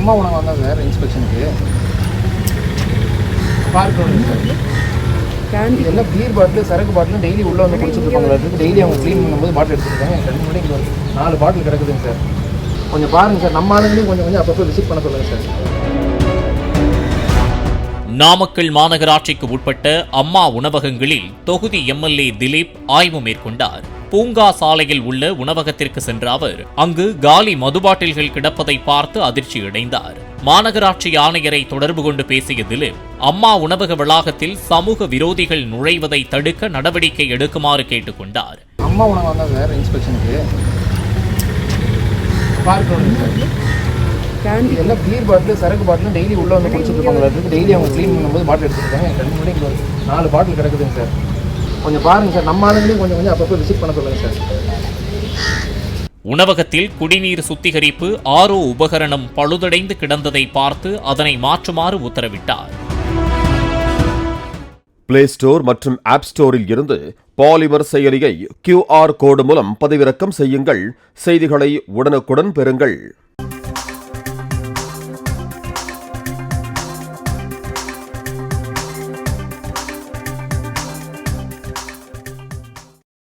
அம்மா உணவு வந்தா சார் இன்ஸ்பெக்ஷனுக்கு இதெல்லாம் பீர் பாட்டில் சரக்கு பாட்டில் டெய்லி உள்ளே வந்து குடிச்சிட்டு இருப்பாங்க. டெய்லி அவங்க க்ளீன் பண்ணும்போது பாட்டில் எடுத்துருக்காங்க. எனக்கு 2 மணிக்கு 4 பாட்டில் கிடக்குதுங்க சார். கொஞ்சம் பாருங்கள் சார், நம்ம ஆளுங்களையும் கொஞ்சம் அப்பப்போ விசிட் பண்ண சொல்லுங்கள் சார். நாமக்கல் மாநகராட்சிக்கு உட்பட்ட அம்மா உணவகங்களில் தொகுதி எம்எல்ஏ திலீப் ஆய்வு மேற்கொண்டார். பூங்கா சாலையில் உள்ள உணவகத்திற்கு சென்ற அவர் அங்கு காலி மதுபாட்டில்கள் கிடப்பதை பார்த்து அதிர்ச்சியடைந்தார். மாநகராட்சி ஆணையரை தொடர்பு கொண்டு பேசிய திலீப், அம்மா உணவக வளாகத்தில் சமூக விரோதிகள் நுழைவதை தடுக்க நடவடிக்கை எடுக்குமாறு கேட்டுக் கொண்டார். அம்மா உணவு வந்தா சார் இன்ஸ்பெக்ஷனுக்கு இதெல்லாம் பீர் பாட்டில் சரக்கு பாட்டில் டெய்லி உள்ளே வந்து குடிச்சிட்டு இருப்பாங்க. டெய்லி அவங்க க்ளீன் பண்ணும்போது பாட்டில் எடுத்துருக்காங்க. எனக்கு 2 மணிக்கு 4 பாட்டில் கிடக்குதுங்க சார். கொஞ்சம் பாருங்கள் சார், நம்ம ஆளுங்களையும் கொஞ்சம் அப்பப்போ விசிட் பண்ண சொல்லுங்கள் சார். உணவகத்தில் குடிநீர் சுத்திகரிப்பு ஆர்ஓ உபகரணம் பழுதடைந்து கிடந்ததை பார்த்து அதனை மாற்றுமாறு உத்தரவிட்டார். பிளே ஸ்டோர் மற்றும் ஆப் ஸ்டோரில் இருந்து பாலிமர் செயலியை QR கோடு மூலம் பதிவிறக்கம் செய்யுங்கள். செய்திகளை உடனுக்குடன் பெறுங்கள்.